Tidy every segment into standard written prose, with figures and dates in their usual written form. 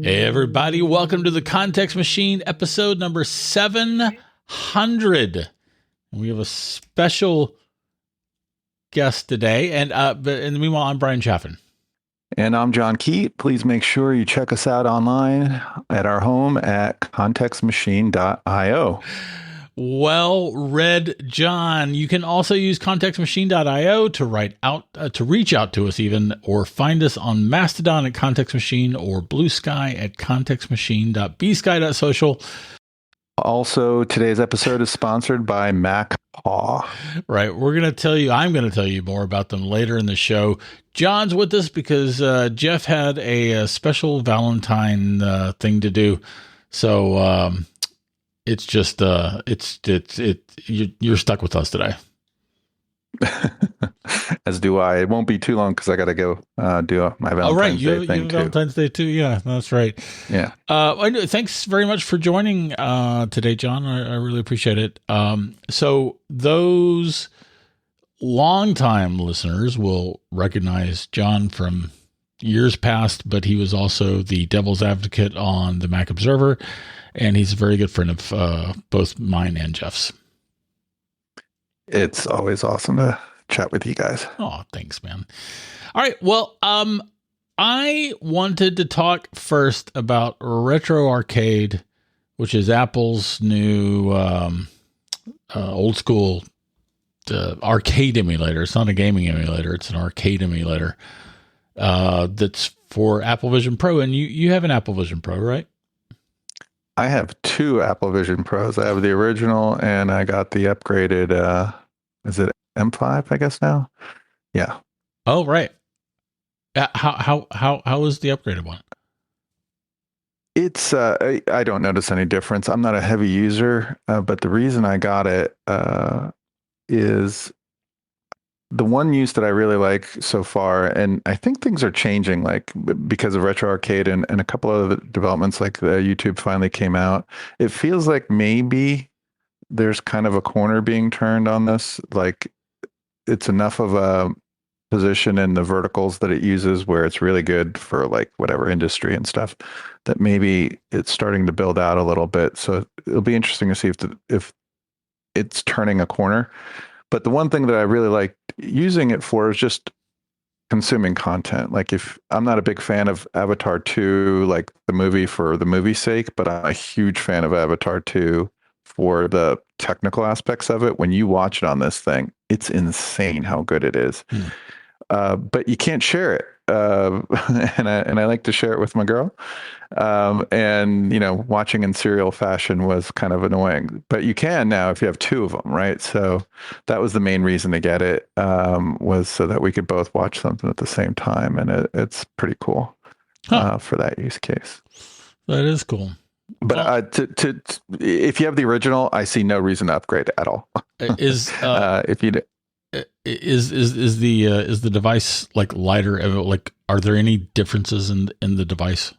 Hey everybody, welcome to the Context Machine, episode number 700. We have a special guest today, and in the meanwhile, I'm Bryan Chaffin. And I'm John Kheit. Please make sure you check us out online at our home at contextmachine.io. Well read, John. You can also use contextmachine.io to reach out to us even, or find us on Mastodon at Context Machine or Blue Sky at contextmachine.bsky.social. Also, today's episode is sponsored by MacPaw. Right. I'm going to tell you more about them later in the show. John's with us because Jeff had a special Valentine thing to do. So it's just you're stuck with us today. As do I. It won't be too long because I got to go do my Valentine's Day thing too. Valentine's Day too. Yeah, that's right. Yeah. Thanks very much for joining today, John. I really appreciate it. So those longtime listeners will recognize John from years past, but he was also the devil's advocate on the Mac Observer, and he's a very good friend of both mine and Jeff's. It's always awesome to chat with you guys. Oh, thanks, man. All right. Well, I wanted to talk first about Retrocade, which is Apple's new old school arcade emulator. It's not a gaming emulator. It's an arcade emulator that's for Apple Vision Pro. And you have an Apple Vision Pro, right? I have two Apple Vision Pros. I have the original, and I got the upgraded. Is it M5? I guess now. Yeah. Oh, right. How is the upgraded one? It's I don't notice any difference. I'm not a heavy user, but the reason I got it is the one use that I really like so far, and I think things are changing, like because of Retrocade and a couple of developments, like the YouTube finally came out. It feels like maybe there's kind of a corner being turned on this. Like it's enough of a position in the verticals that it uses where it's really good for like whatever industry and stuff, that maybe it's starting to build out a little bit. So it'll be interesting to see if it's turning a corner. But the one thing that I really like using it for is just consuming content. Like if I'm not a big fan of Avatar 2, like the movie for the movie's sake, but I'm a huge fan of Avatar 2 for the technical aspects of it. When you watch it on this thing, it's insane how good it is. But you can't share it. And I like to share it with my girl. And, watching in serial fashion was kind of annoying, but you can now if you have two of them, right? So that was the main reason to get it, was so that we could both watch something at the same time. And it's pretty cool for that use case. That is cool. But if you have the original, I see no reason to upgrade at all. Is if you is the device like lighter? Like, are there any differences in the device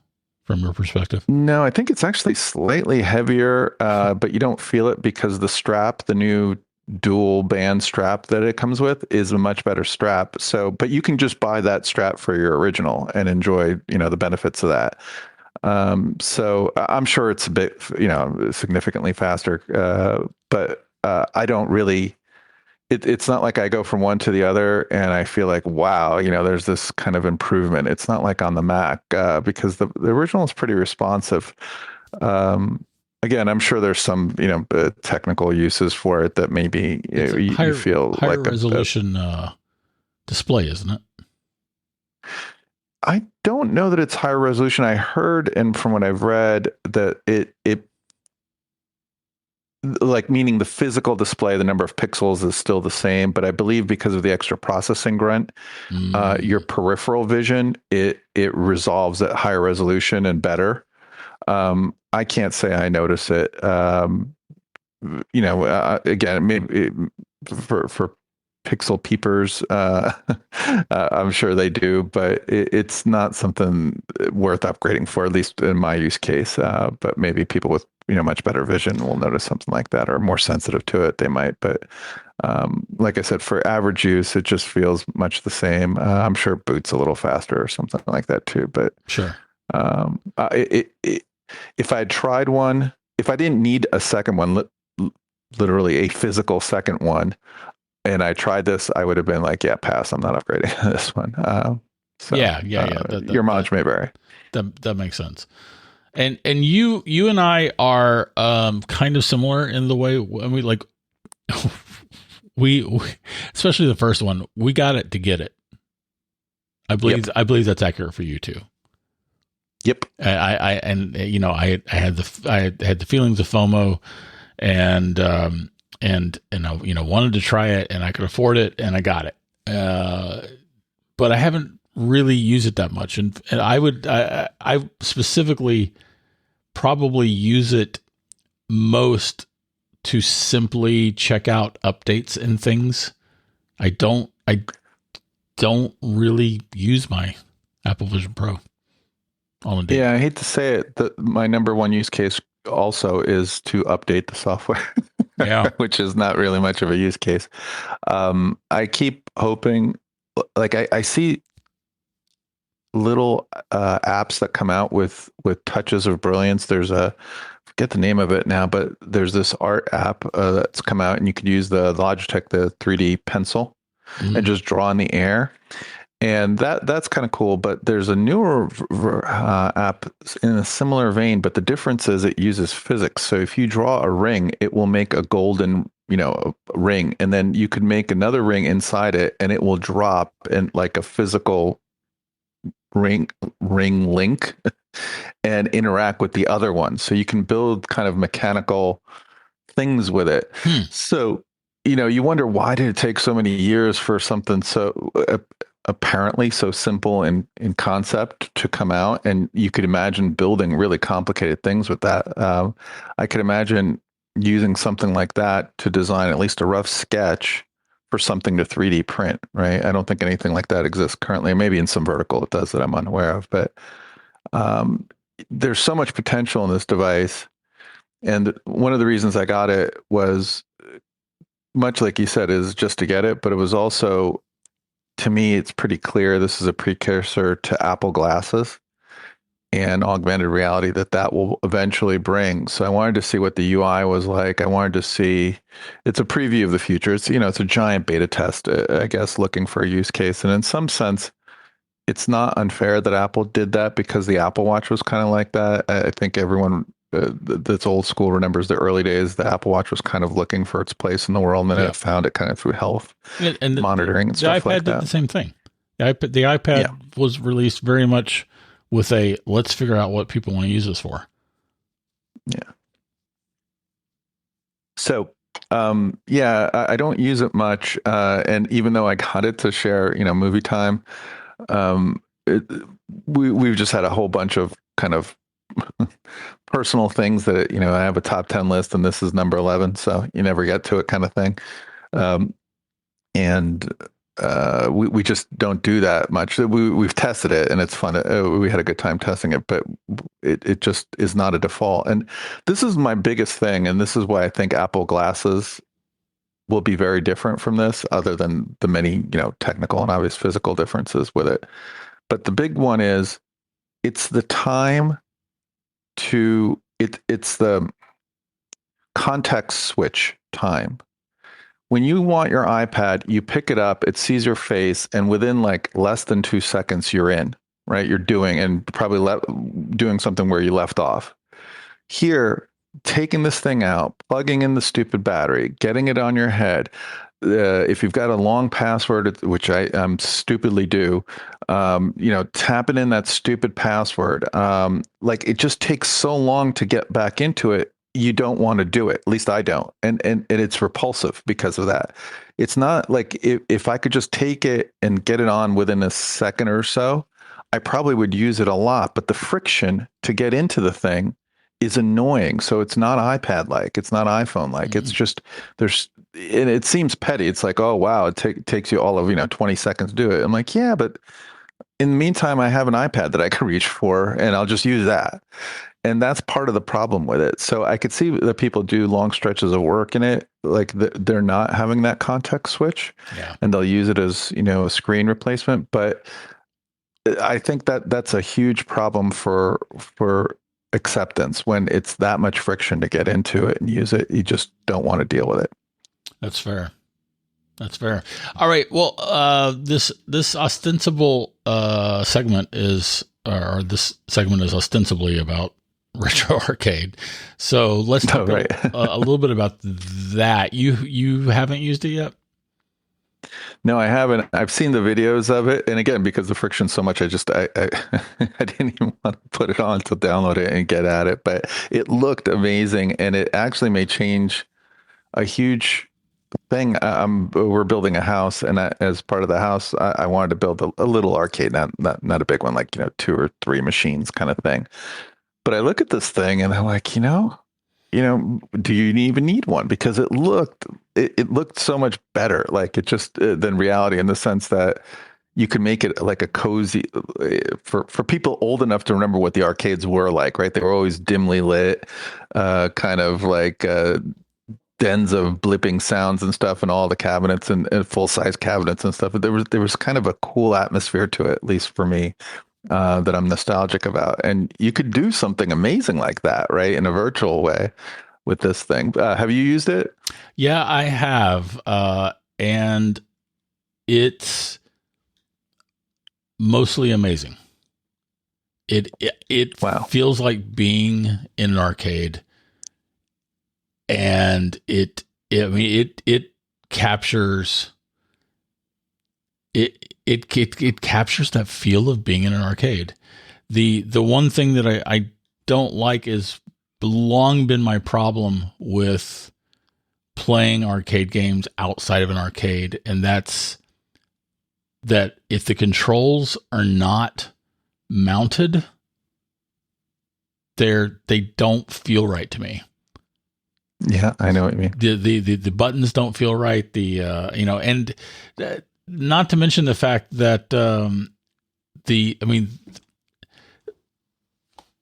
from your perspective? No, I think it's actually slightly heavier, but you don't feel it because the strap, the new dual band strap that it comes with, is a much better strap. So, but you can just buy that strap for your original and enjoy, the benefits of that. So I'm sure it's a bit, significantly faster, but I don't really. It's not like I go from one to the other and I feel like, wow, there's this kind of improvement. It's not like on the Mac, because the original is pretty responsive. Again, I'm sure there's some, technical uses for it that maybe you feel higher like resolution display, isn't it? I don't know that it's higher resolution. I heard, and from what I've read, that it like, meaning the physical display, the number of pixels is still the same, but I believe because of the extra processing grunt, your peripheral vision, it resolves at higher resolution and better. I can't say I notice it. Again, maybe for pixel peepers, I'm sure they do, but it's not something worth upgrading for, at least in my use case. But maybe people with much better vision will notice something like that, or more sensitive to it, they might. But like I said, for average use, it just feels much the same. I'm sure it boots a little faster or something like that too. But sure. If I had tried one, if I didn't need a second one, literally a physical second one, and I tried this, I would have been like, yeah, pass. I'm not upgrading this one. Yeah. Your mileage may vary. That makes sense. And you and I are kind of similar in the way we like we especially the first one, we got it to get it. I believe that's accurate for you too. Yep. I had the feelings of FOMO, and I wanted to try it, and I could afford it, and I got it. But I haven't really used it that much, and I specifically probably use it most to simply check out updates and things. I don't really use my Apple Vision Pro on a day. Yeah, I hate to say it, my number one use case also is to update the software. Yeah. Which is not really much of a use case. I keep hoping, like I see little apps that come out with touches of brilliance. There's forget the name of it now, but there's this art app that's come out, and you could use the Logitech, the 3D pencil, and just draw in the air. And that's kind of cool, but there's a newer app in a similar vein, but the difference is it uses physics. So if you draw a ring, it will make a golden, ring, and then you could make another ring inside it, and it will drop in like a physical ring link and interact with the other one. So you can build kind of mechanical things with it. So, you wonder, why did it take so many years for something so apparently so simple in concept to come out? And you could imagine building really complicated things with that. I could imagine using something like that to design at least a rough sketch for something to 3D print, right? I don't think anything like that exists currently. Maybe in some vertical it does that I'm unaware of, but there's so much potential in this device. And one of the reasons I got it was, much like you said, is just to get it, but it was also, to me, it's pretty clear this is a precursor to Apple glasses and augmented reality that will eventually bring. So I wanted to see what the UI was like. I wanted to see, it's a preview of the future. It's, it's a giant beta test, I guess, looking for a use case. And in some sense, it's not unfair that Apple did that, because the Apple Watch was kind of like that. I think everyone that's old school remembers the early days. The Apple Watch was kind of looking for its place in the world, and then it found it kind of through health and monitoring and stuff like that. The iPad did the same thing. The iPad was released very much with a, let's figure out what people want to use this for. Yeah. So, I don't use it much. And even though I got it to share, movie time, we've just had a whole bunch of kind of personal things that, I have a top 10 list, and this is number 11. So you never get to it, kind of thing. We just don't do that much. We've tested it, and it's fun. We had a good time testing it, but it just is not a default. And this is my biggest thing. And this is why I think Apple glasses will be very different from this, other than the many, technical and obvious physical differences with it. But the big one is, it's the time to it's the context switch time. When you want your iPad, you pick it up, it sees your face, and within like less than 2 seconds, you're in, right? You're doing, and probably doing something where you left off. Here, taking this thing out, plugging in the stupid battery, getting it on your head. If you've got a long password, which I stupidly do, tapping in that stupid password. Like, it just takes so long to get back into it. You don't want to do it. At least I don't. And it's repulsive because of that. It's not like, if I could just take it and get it on within a second or so, I probably would use it a lot. But the friction to get into the thing is annoying. So it's not iPad-like. It's not iPhone-like. It's just, and it seems petty. It's like, oh, wow, it takes you all of, 20 seconds to do it. I'm like, yeah, but in the meantime, I have an iPad that I can reach for, and I'll just use that. And that's part of the problem with it. So I could see that people do long stretches of work in it, like they're not having that context switch, and they'll use it as, a screen replacement. But I think that that's a huge problem for acceptance when it's that much friction to get into it and use it. You just don't want to deal with it. That's fair. That's fair. All right. Well, this ostensible segment is, or this segment is ostensibly about Retro Arcade. So let's talk a little bit about that. You haven't used it yet? No, I haven't. I've seen the videos of it, and again, because the friction's so much, I I didn't even want to put it on to download it and get at it. But it looked amazing, and it actually may change a huge thing. We're building a house, and as part of the house, I wanted to build a little arcade, not a big one, like 2 or 3 machines kind of thing. But I look at this thing, and I'm like, do you even need one? Because it looked so much better, like it just than reality, in the sense that you could make it like a cozy for people old enough to remember what the arcades were like, right? They were always dimly lit, kind of like dens of blipping sounds and stuff, and all the cabinets and full size cabinets and stuff. But there was kind of a cool atmosphere to it, at least for me, that I'm nostalgic about. And you could do something amazing like that, right, in a virtual way with this thing. Have you used it? Yeah, I have, and it's mostly amazing. It Wow. feels like being in an arcade, and it captures it captures that feel of being in an arcade. The one thing that I don't like is long been my problem with playing arcade games outside of an arcade, and that's that if the controls are not mounted, they don't feel right to me. Yeah, I know what you mean. The buttons don't feel right. And not to mention the fact that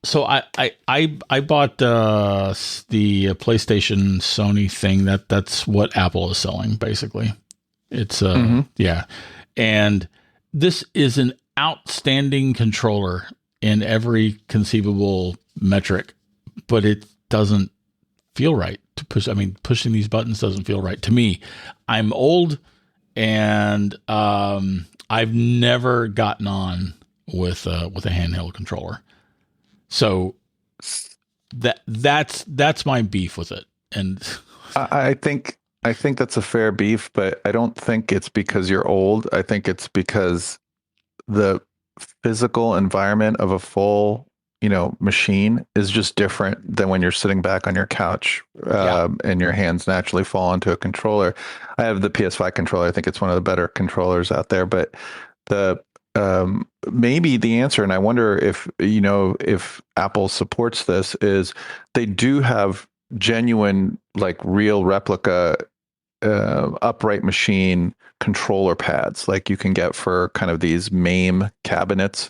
so I bought the PlayStation Sony thing. That's what Apple is selling, basically. It's yeah, and this is an outstanding controller in every conceivable metric, but it doesn't feel right to push. I mean, pushing these buttons doesn't feel right to me. I'm old, and I've never gotten on with a handheld controller. So that's my beef with it. And I think that's a fair beef, but I don't think it's because you're old. I think it's because the physical environment of a full, machine is just different than when you're sitting back on your couch, and your hands naturally fall onto a controller. I have the PS5 controller. I think it's one of the better controllers out there, but the maybe the answer, and I wonder if Apple supports this, is they do have genuine, like real replica upright machine controller pads, like you can get for kind of these MAME cabinets,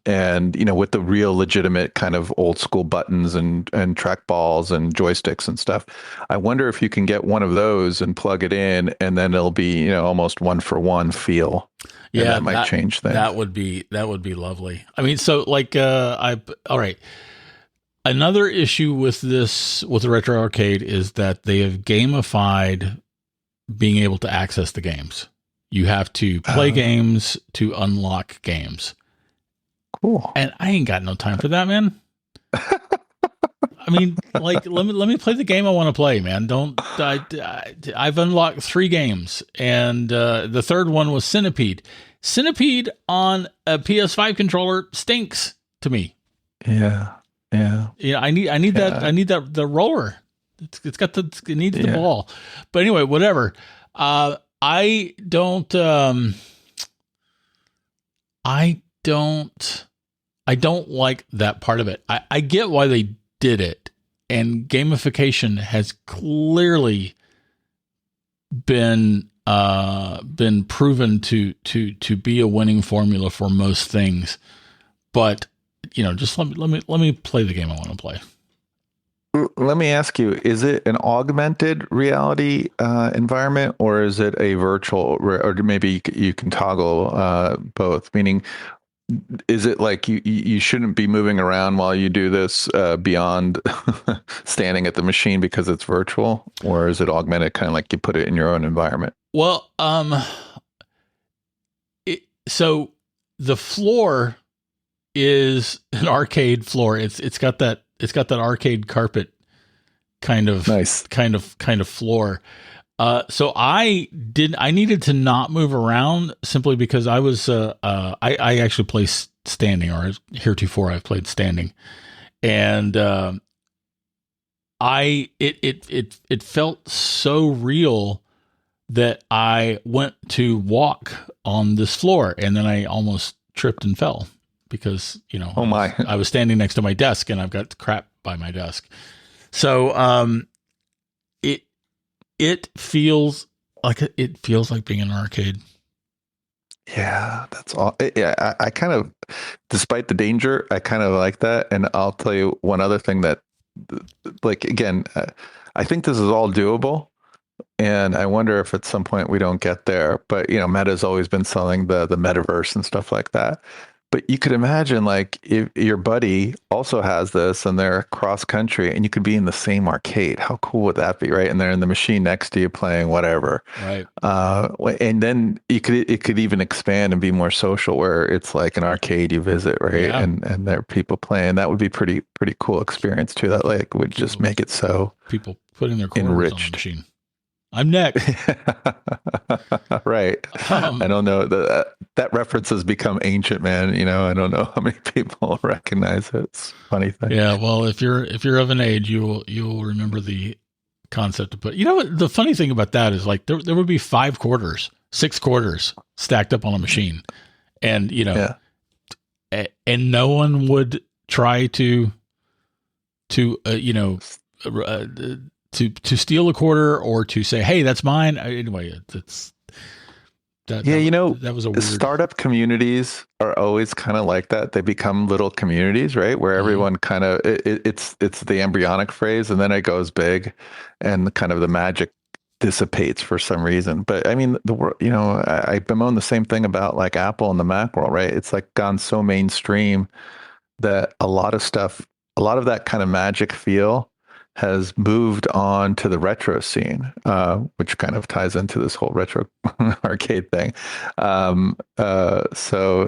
and with the real legitimate kind of old school buttons and track balls and joysticks and stuff. I wonder if you can get one of those and plug it in, and then it'll be almost one for one feel. Yeah, that might change things. That would be lovely. I mean, so like all right. Another issue with the Retro Arcade is that they have gamified being able to access the games. You have to play games to unlock games. Cool. And I ain't got no time for that, man. I mean, like, let me play the game I want to play, man. I've unlocked 3 games, and the third one was Centipede. Centipede on a PS5 controller stinks to me. Yeah. I need that. I need that the roller. It needs the ball. But anyway, whatever. I don't like that part of it. I get why they did it, and gamification has clearly been proven to be a winning formula for most things. But just let me play the game I want to play. Let me ask you, is it an augmented reality environment, or is it a virtual, or maybe you can toggle both? Meaning, is it like you shouldn't be moving around while you do this beyond standing at the machine because it's virtual, or is it augmented, kind of like you put it in your own environment? Well, so the floor is an arcade floor. It's got that arcade carpet kind of Nice. kind of floor. So I needed to not move around simply because I was I actually play standing, or heretofore I've played standing, and it felt so real that I went to walk on this floor, and then I almost tripped and fell because, Oh my. I was standing next to my desk, and I've got crap by my desk. So it feels like being in an arcade. Yeah, that's all. Yeah, I kind of, despite the danger, I kind of like that. And I'll tell you one other thing that, like, again, I think this is all doable. And I wonder if at some point we don't get there. But, Meta's always been selling the metaverse and stuff like that. But you could imagine, like, if your buddy also has this and they're cross country and you could be in the same arcade. How cool would that be, right? And they're in the machine next to you playing whatever. Right. And then it could even expand and be more social, where it's like an arcade you visit, right? Yeah. And there are people playing. That would be pretty cool experience too. That like would just make it so people putting their quarters enriched. on the machine. I'm next. Right. I don't know, that reference has become ancient, man. I don't know how many people recognize it. It's a funny thing. Yeah. Well, if you're of an age, you'll remember the concept to put. What the funny thing about that is, like, there would be 5 quarters, 6 quarters stacked up on a machine, and Yeah. and no one would try to steal a quarter or to say, hey, that's mine. Anyway, it's that. Yeah, that was a weird. Startup communities are always kind of like that. They become little communities, right? Where everyone kind of it's the embryonic phase, and then it goes big, and kind of the magic dissipates for some reason. But I mean, the world, I bemoan the same thing about like Apple and the Mac world, right? It's like gone so mainstream that a lot of that kind of magic feel has moved on to the retro scene, which kind of ties into this whole retro arcade thing. So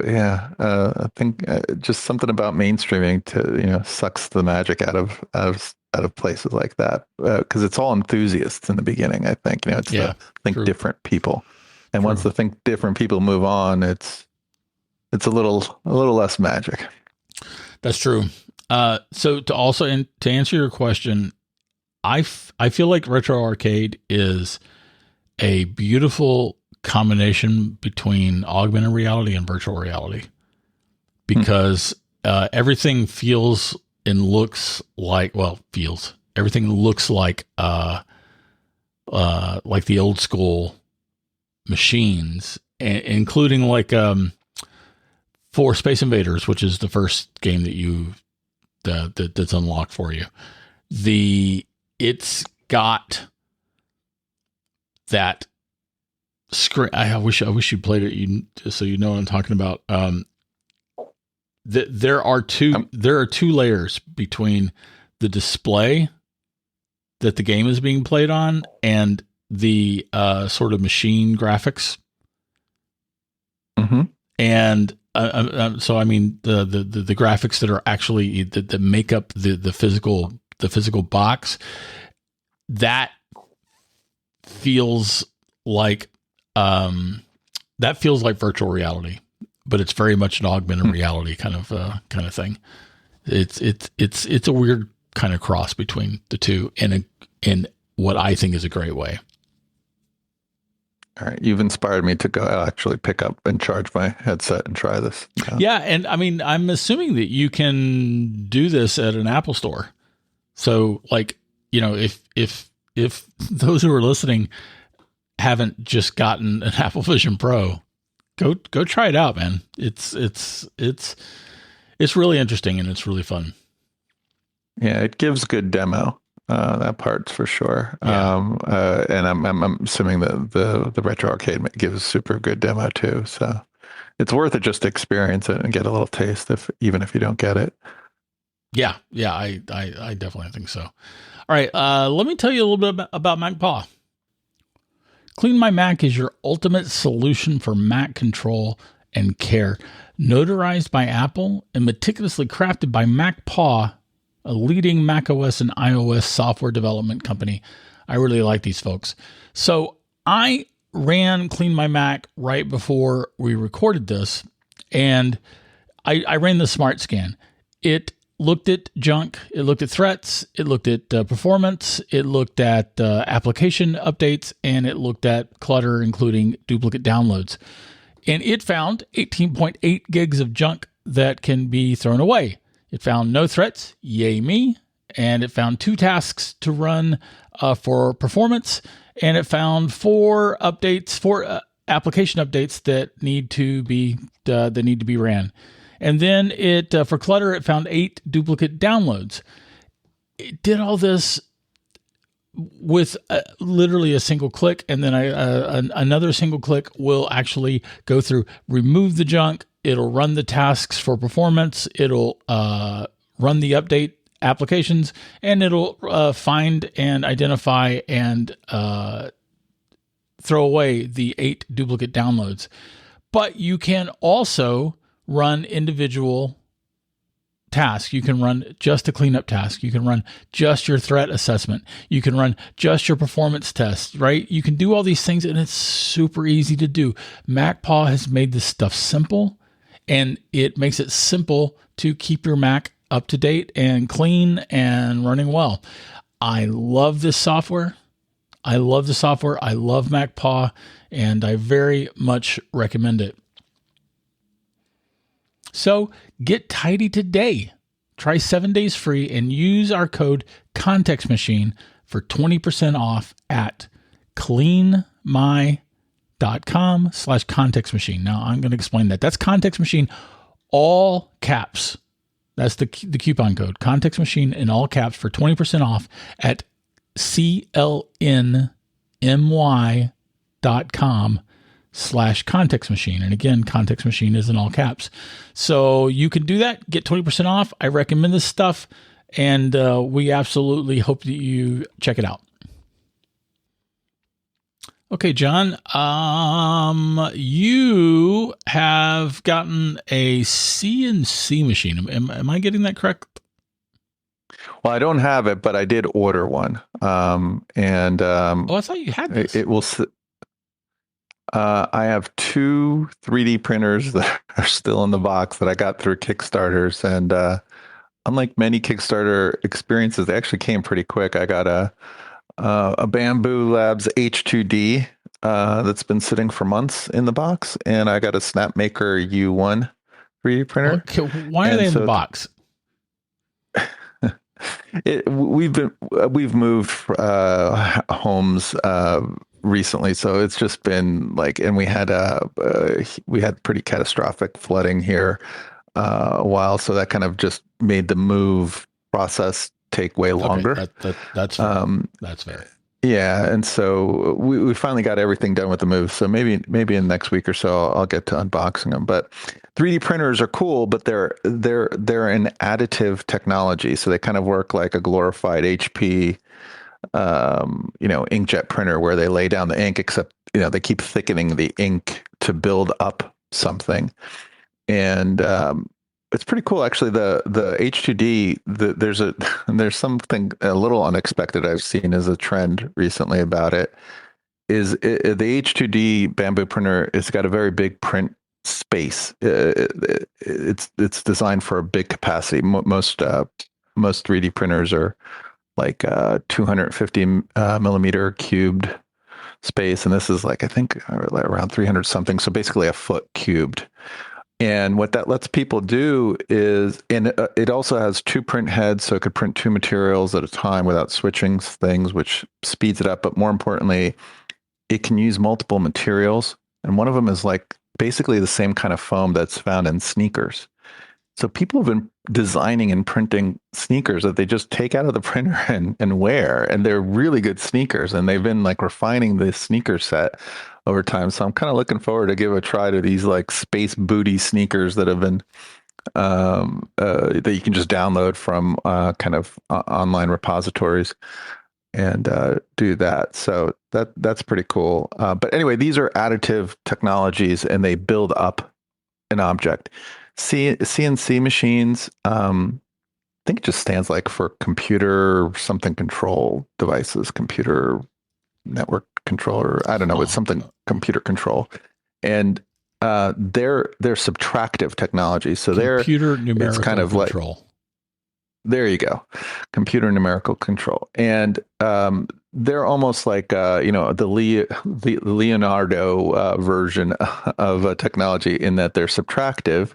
yeah, I think just something about mainstreaming to sucks the magic out of places like that, because it's all enthusiasts in the beginning. I think it's the think true. Different people, and once the think different people move on, it's a little less magic. That's true. So to answer your question, I feel like Retro Arcade is a beautiful combination between augmented reality and virtual reality, because everything feels and looks like, everything looks like the old school machines, including like for Space Invaders, which is the first game that's unlocked for you. It's got that screen. I wish you played it, just so you know what I'm talking about. There are two layers between the display that the game is being played on and the sort of machine graphics. Mm-hmm. And so I mean the graphics that are actually that make up the physical box, that feels like virtual reality, but it's very much an augmented reality kind of thing. It's a weird kind of cross between the two in what I think is a great way. All right, you've inspired me to go actually pick up and charge my headset and try this. Yeah, and I mean, I'm assuming that you can do this at an Apple store. So, like, if those who are listening haven't just gotten an Apple Vision Pro, go try it out, man. It's really interesting and it's really fun. Yeah, it gives good demo. That part's for sure. Yeah. And I'm assuming that the Retro Arcade gives super good demo too. So it's worth it just to experience it and get a little taste, even if you don't get it. Yeah, I definitely think so. All right, let me tell you a little bit about MacPaw. Clean My Mac is your ultimate solution for Mac control and care. Notarized by Apple and meticulously crafted by MacPaw, a leading macOS and iOS software development company. I really like these folks. So I ran Clean My Mac right before we recorded this, and I ran the Smart Scan. It looked at junk, it looked at threats, it looked at performance, it looked at application updates, and it looked at clutter, including duplicate downloads. And it found 18.8 gigs of junk that can be thrown away. It found no threats, yay me, and it found 2 tasks to run for performance, and it found 4 application updates that need to be ran. And then it for clutter, it found 8 duplicate downloads. It did all this with literally a single click, and then another single click will actually go through, remove the junk. It'll run the tasks for performance. It'll run the update applications, and it'll find and identify and throw away the 8 duplicate downloads. But you can also run individual tasks. You can run just a cleanup task. You can run just your threat assessment. You can run just your performance tests, right? You can do all these things, and it's super easy to do. MacPaw has made this stuff simple, and it makes it simple to keep your Mac up to date and clean and running well. I love this software. I love MacPaw, and I very much recommend it. So get tidy today. Try 7 days free and use our code ContextMachine for 20% off at cleanmy.com/ContextMachine. Now I'm going to explain that. That's ContextMachine, all caps. That's the coupon code, ContextMachine in all caps for 20% off at clnmy.com/ContextMachine. And again, Context Machine is in all caps. So you can do that, get 20% off. I recommend this stuff, and we absolutely hope that you check it out. Okay, John, you have gotten a CNC machine. Am I getting that correct? Well, I don't have it, but I did order one. I thought you had this. It will. I have 2 3D printers that are still in the box that I got through Kickstarters, and unlike many Kickstarter experiences, they actually came pretty quick. I got a Bamboo Labs H2D that's been sitting for months in the box, and I got a Snapmaker U1 3D printer. Okay, why are they in the box? We've moved homes recently, so it's just been like, and we had pretty catastrophic flooding here a while, so that kind of just made the move process take way longer. Okay, that's fair. That's fair. Yeah, and so we finally got everything done with the move. So maybe in next week or so I'll get to unboxing them. But 3D printers are cool, but they're an additive technology, so they kind of work like a glorified HP, inkjet printer where they lay down the ink, except they keep thickening the ink to build up something, and it's pretty cool, actually. The H2D, there's something a little unexpected I've seen as a trend recently about it. The H2D bamboo printer, it's got a very big print space. It's designed for a big capacity. Most 3D printers are like 250 millimeter cubed space, and this is like, I think, around 300 something. So basically a foot cubed. And what that lets people do is, and it also has 2 print heads, so it could print 2 materials at a time without switching things, which speeds it up. But more importantly, it can use multiple materials. And one of them is like basically the same kind of foam that's found in sneakers. So people have been designing and printing sneakers that they just take out of the printer and wear. And they're really good sneakers. And they've been like refining the sneaker set over time. So I'm kind of looking forward to give a try to these like space booty sneakers that have been that you can just download from kind of online repositories and do that. So that's pretty cool. But anyway, these are additive technologies, and they build up an object. CNC machines, I think it just stands like for computer something control devices, computer network controller. I don't know. It's something computer control, and they're subtractive technology. So Computer numerical it's kind of control. like, there you go, computer numerical control, and they're almost like the Leonardo version of technology in that they're subtractive.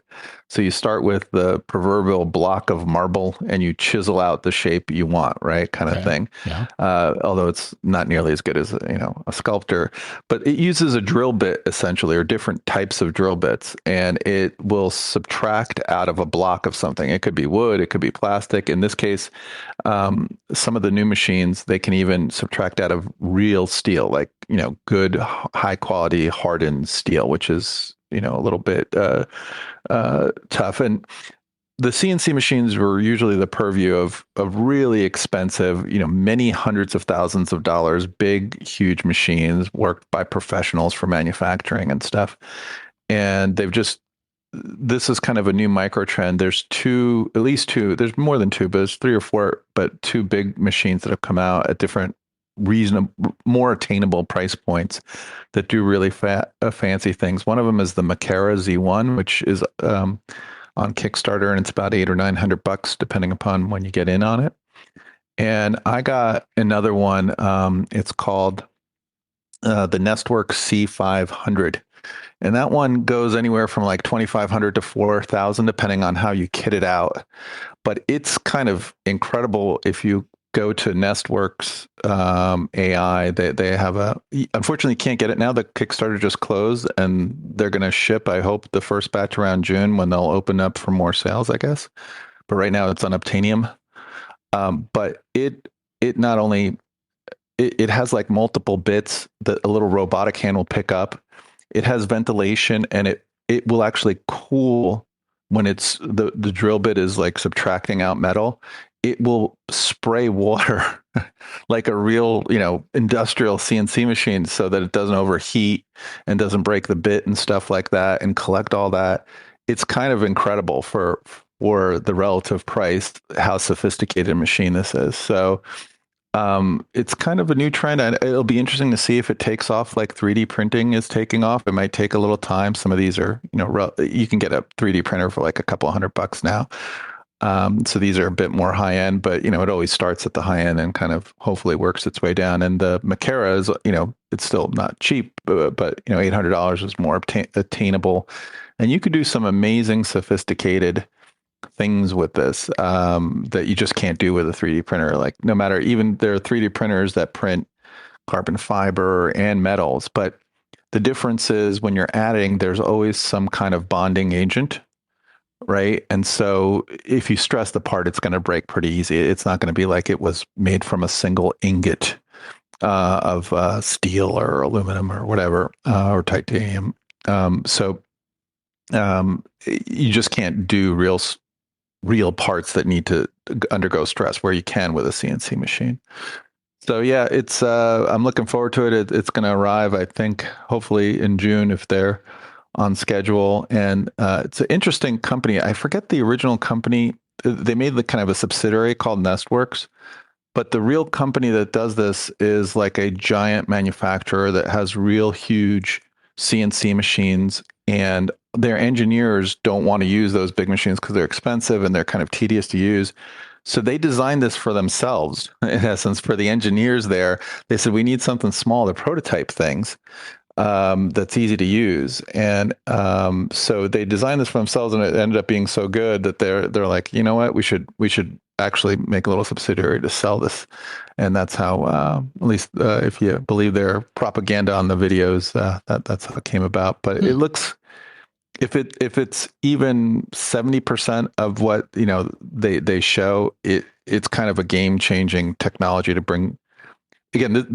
So you start with the proverbial block of marble and you chisel out the shape you want, right? Kind of thing. Yeah. Although it's not nearly as good as a sculptor, but it uses a drill bit essentially, or different types of drill bits, and it will subtract out of a block of something. It could be wood, it could be plastic. In this case, some of the new machines, they can even subtract out of real steel, like good high quality hardened steel, which is a little bit tough. And the CNC machines were usually the purview of really expensive, many hundreds of thousands of dollars, big, huge machines worked by professionals for manufacturing and stuff. And this is kind of a new micro trend. There's at least two, there's more than two, but there's three or four, but two big machines that have come out at different reasonable, more attainable price points that do really fancy things. One of them is the Makera Z1, which is on Kickstarter, and it's about $800 or $900 depending upon when you get in on it. And I got another one. It's called the Nestwork C500. And that one goes anywhere from like 2,500 to 4,000, depending on how you kit it out. But it's kind of incredible if you go to Nestworks AI. They have unfortunately can't get it now. The Kickstarter just closed, and they're going to ship, I hope, the first batch around June when they'll open up for more sales, I guess. But right now it's on Obtainium. But it not only it has like multiple bits that a little robotic hand will pick up. It has ventilation, and it will actually cool when it's the drill bit is like subtracting out metal. It will spray water like a real, industrial CNC machine so that it doesn't overheat and doesn't break the bit and stuff like that, and collect all that. It's kind of incredible for the relative price, how sophisticated a machine this is. So it's kind of a new trend, and it'll be interesting to see if it takes off like 3D printing is taking off. It might take a little time. Some of these are, you can get a 3D printer for like a couple $100 now. So these are a bit more high end, but it always starts at the high end and kind of hopefully works its way down. And the Makera is, it's still not cheap, but $800 is more attainable, and you could do some amazing, sophisticated things with this that you just can't do with a 3D printer. Like no matter, even there are 3D printers that print carbon fiber and metals, but the difference is when you're adding, there's always some kind of bonding agent, right? And so if you stress the part, it's going to break pretty easy. It's not going to be like it was made from a single ingot of steel or aluminum or whatever, or titanium. So you just can't do real parts that need to undergo stress where you can with a CNC machine. So yeah, it's I'm looking forward to it. It's going to arrive, I think, hopefully in June if they're on schedule. And it's an interesting company. I forget the original company. They made the kind of a subsidiary called Nestworks, but the real company that does this is like a giant manufacturer that has real huge CNC machines, and their engineers don't want to use those big machines because they're expensive and they're kind of tedious to use. So they designed this for themselves, in essence, for the engineers there. They said, we need something small to prototype things that's easy to use. And so they designed this for themselves, and it ended up being so good that they're like, you know what, we should actually make a little subsidiary to sell this. And that's how, at least if you believe their propaganda on the videos, that's how it came about. But it looks, if it's even 70% of what they show, it's kind of a game changing technology to bring. Again,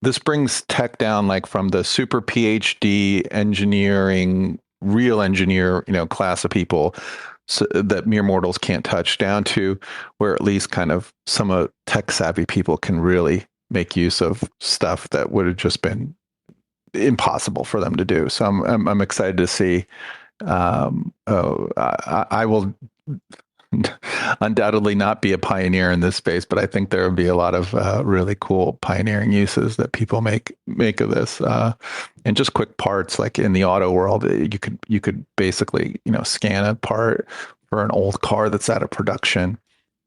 this brings tech down like from the super PhD engineering, real engineer, class of people, so that mere mortals can't touch, down to where at least kind of some tech savvy people can really make use of stuff that would have just been impossible for them to do. So I'm excited to see. I will undoubtedly not be a pioneer in this space, but I think there will be a lot of really cool pioneering uses that people make of this. And just quick parts, like in the auto world, you could basically scan a part for an old car that's out of production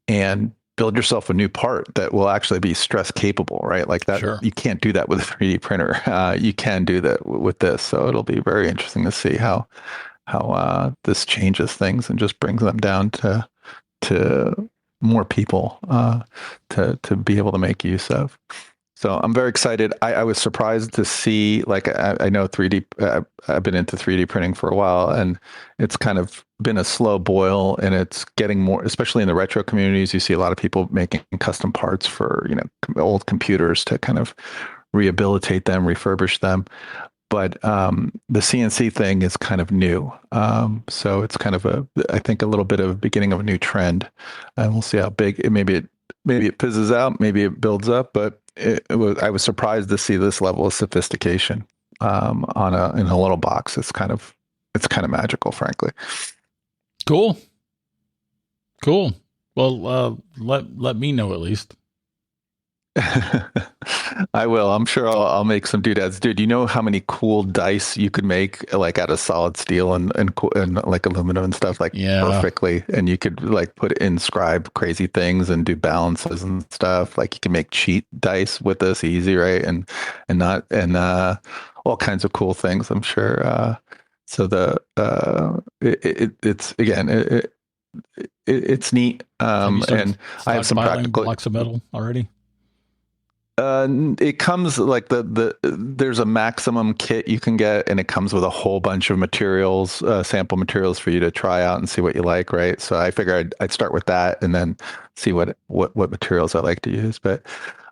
and build yourself a new part that will actually be stress capable, right? Like that, Sure. You can't do that with a 3D printer. You can do that with this, so it'll be very interesting to see how this changes things and just brings them down to more people to be able to make use of. So I'm very excited. I was surprised to see, like, I know 3D, I've been into 3D printing for a while, and it's kind of been a slow boil, and it's getting more, especially in the retro communities. You see a lot of people making custom parts for, old computers to kind of rehabilitate them, refurbish them. But the CNC thing is kind of new. So it's kind of I think a little bit of a beginning of a new trend, and we'll see how big maybe it fizzes out, maybe it builds up, but I was surprised to see this level of sophistication in a little box. It's kind of magical, frankly. Cool. Well, let me know at least. I will. I'm sure I'll make some doodads. Dude, you know how many cool dice you could make like out of solid steel and like aluminum and stuff, like perfectly. And you could like inscribe crazy things and do balances and stuff. Like you can make cheat dice with this easy, right? And all kinds of cool things, I'm sure. So it's neat. And I have some practical blocks of metal already. It comes like there's a maximum kit you can get, and it comes with a whole bunch of materials, sample materials for you to try out and see what you like, right? So I figured I'd start with that and then see what materials I like to use. But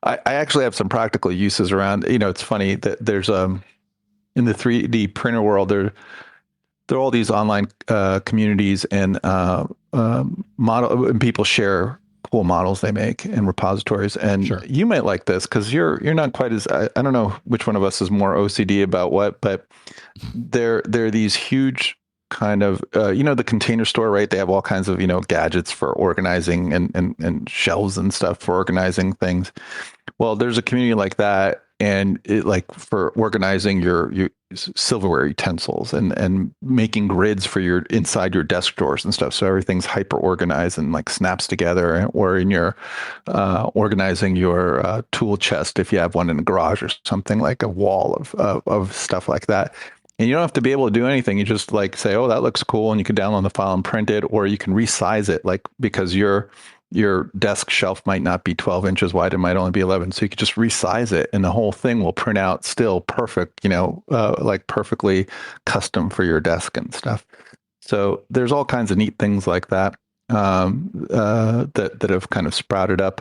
I actually have some practical uses around. It's funny that there's in the 3D printer world there are all these online communities and model, and people share cool models they make in repositories. And sure, you might like this because you're not quite as, I don't know which one of us is more OCD about what, but there are these huge kind of the Container Store, right? They have all kinds of gadgets for organizing and shelves and stuff for organizing things. Well, there's a community like that, and it like for organizing your silverware utensils and making grids for your inside your desk drawers and stuff, so everything's hyper organized and like snaps together. Or in your organizing your tool chest, if you have one in the garage or something, like a wall of stuff like that. And you don't have to be able to do anything. You just like say, oh, that looks cool, and you can download the file and print it, or you can resize it, like because your desk shelf might not be 12 inches wide, it might only be 11. So you could just resize it, and the whole thing will print out still perfect, like perfectly custom for your desk and stuff. So there's all kinds of neat things like that that have kind of sprouted up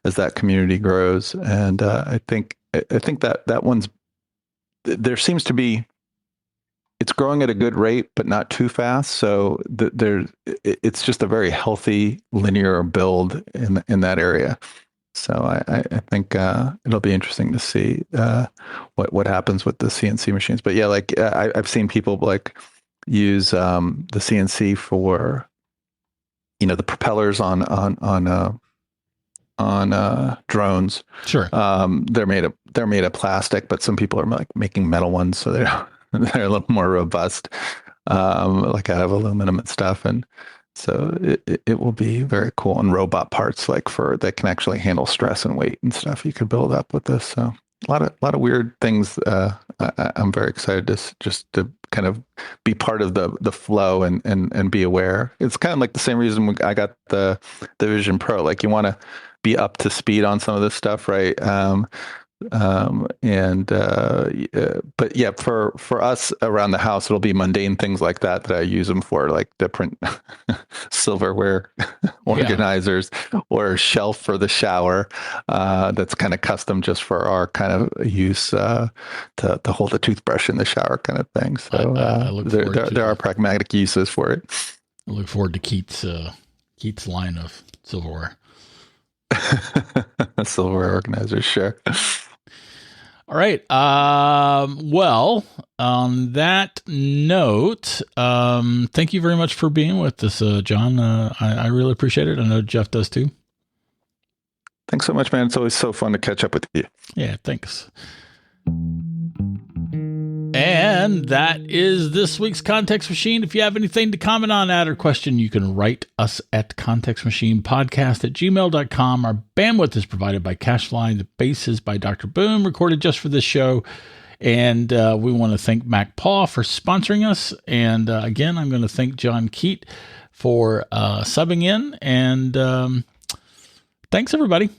as that community grows. And I think that one's, there seems to be, it's growing at a good rate, but not too fast. So it's just a very healthy linear build in that area. So I think it'll be interesting to see what happens with the CNC machines. But yeah, like I've seen people like use the CNC for the propellers on drones. Sure. They're made of plastic, but some people are like making metal ones, so they're a little more robust, like out of aluminum and stuff. And so it will be very cool. And robot parts like that can actually handle stress and weight and stuff you could build up with this. So a lot of weird things. I'm very excited to kind of be part of the flow and be aware. It's kind of like the same reason I got the Vision Pro. Like you want to be up to speed on some of this stuff, right? But yeah, for us around the house, it'll be mundane things like that I use them for, like different silverware organizers or a shelf for the shower that's kind of custom just for our kind of use to hold a toothbrush in the shower kind of thing. So I look forward there are pragmatic uses for it. I look forward to Keith's line of silverware. Silverware organizer, sure. All right. Well, on that note, thank you very much for being with us, John. I really appreciate it. I know Jeff does too. Thanks so much, man. It's always so fun to catch up with you. Yeah, thanks. And that is this week's Context Machine. If you have anything to comment on, add, or question, you can write us at contextmachinepodcast@gmail.com. Our bandwidth is provided by CashFly. The bass is by Dr. Boom, recorded just for this show. And we want to thank Mac Paw for sponsoring us. And again, I'm going to thank John Kheit for subbing in. And thanks, everybody.